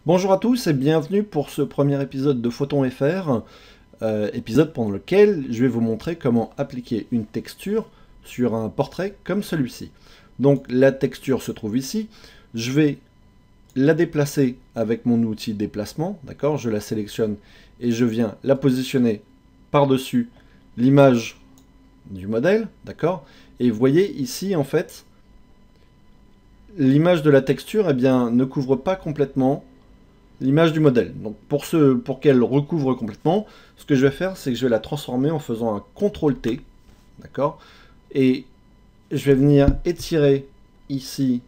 Bonjour à tous et bienvenue pour ce premier épisode de Photon FR, épisode pendant lequel je vais vous montrer comment appliquer une texture sur un portrait comme celui-ci. Donc la texture se trouve ici, je vais la déplacer avec mon outil déplacement, d'accord? Je la sélectionne et je viens la positionner par-dessus l'image du modèle, d'accord? Et vous voyez ici en fait, l'image de la texture eh bien, ne couvre pas complètement l'image du modèle. Donc pour qu'elle recouvre complètement, ce que je vais faire, c'est que je vais la transformer en faisant un CTRL-T, d'accord? Et je vais venir étirer ici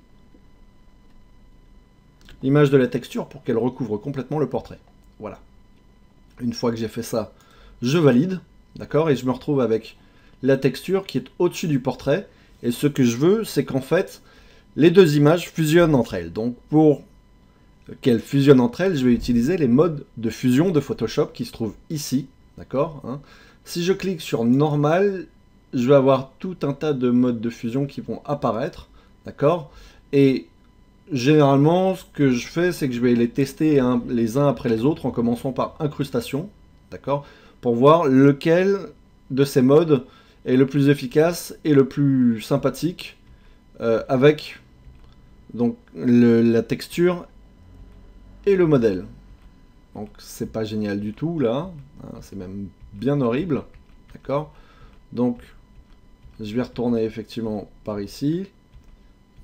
l'image de la texture pour qu'elle recouvre complètement le portrait. Voilà. Une fois que j'ai fait ça, je valide, d'accord? Et je me retrouve avec la texture qui est au-dessus du portrait. Et ce que je veux, c'est qu'en fait, les deux images fusionnent entre elles. Donc pour qu'elles fusionnent entre elles, je vais utiliser les modes de fusion de Photoshop qui se trouvent ici, d'accord, hein. Si je clique sur Normal, je vais avoir tout un tas de modes de fusion qui vont apparaître, d'accord, et généralement, ce que je fais, c'est que je vais les tester les uns après les autres en commençant par incrustation, d'accord, pour voir lequel de ces modes est le plus efficace et le plus sympathique avec donc la texture et le modèle. Donc c'est pas génial du tout là, hein, c'est même bien horrible, d'accord? Donc je vais retourner effectivement par ici.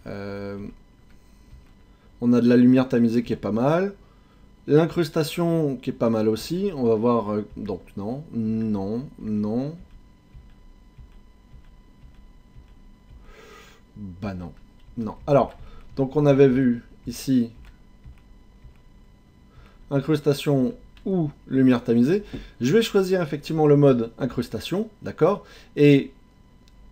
On a de la lumière tamisée qui est pas mal. L'incrustation qui est pas mal aussi. On va voir... donc non, non, non. Bah non, non. Alors, donc on avait vu ici incrustation ou lumière tamisée. Je vais choisir effectivement le mode incrustation, d'accord? Et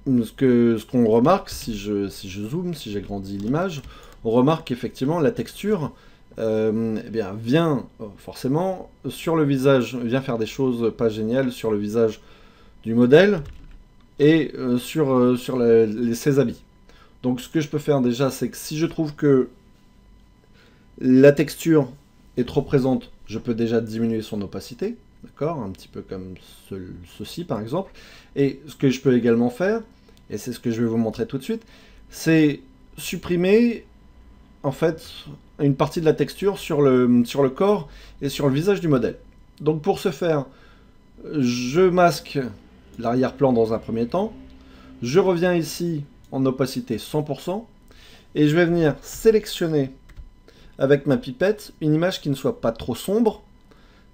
ce qu'on remarque, si je zoome, si j'agrandis l'image, on remarque qu'effectivement la texture eh bien, vient forcément sur le visage, vient faire des choses pas géniales sur le visage du modèle et sur ses habits. Donc ce que je peux faire déjà, c'est que si je trouve que la texture est trop présente, je peux déjà diminuer son opacité, d'accord? Un petit peu comme ceci par exemple. Et ce que je peux également faire, et c'est ce que je vais vous montrer tout de suite, c'est supprimer en fait une partie de la texture sur le corps et sur le visage du modèle. Donc pour ce faire, je masque l'arrière-plan dans un premier temps, je reviens ici en opacité 100%, et je vais venir sélectionner avec ma pipette une image qui ne soit pas trop sombre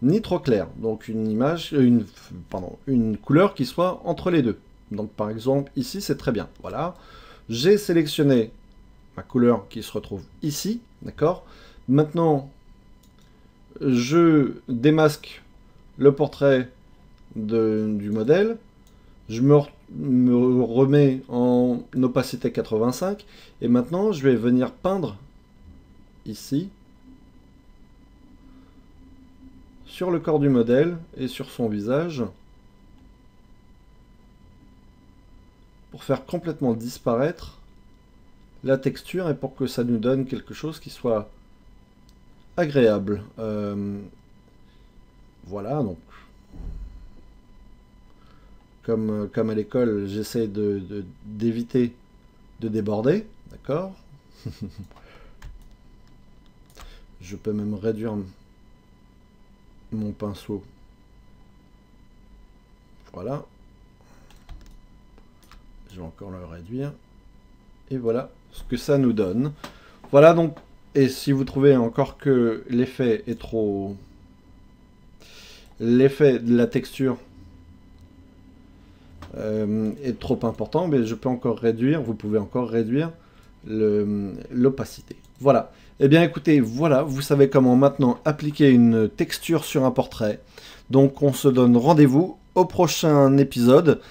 ni trop claire. Donc une couleur qui soit entre les deux. Donc par exemple ici c'est très bien. Voilà. J'ai sélectionné ma couleur qui se retrouve ici. D'accord. Maintenant je démasque le portrait du modèle. Je me remets en opacité 85. Et maintenant je vais venir peindre ici, sur le corps du modèle et sur son visage, pour faire complètement disparaître la texture et pour que ça nous donne quelque chose qui soit agréable. Voilà, donc comme à l'école, j'essaie d'éviter de déborder, d'accord? Je peux même réduire mon pinceau. Voilà. Je vais encore le réduire. Et voilà ce que ça nous donne. Voilà donc, et si vous trouvez encore que l'effet est trop... L'effet de la texture est trop important, mais je peux encore réduire, vous pouvez encore réduire l'opacité. Voilà. Eh bien écoutez, voilà, vous savez comment maintenant appliquer une texture sur un portrait. Donc on se donne rendez-vous au prochain épisode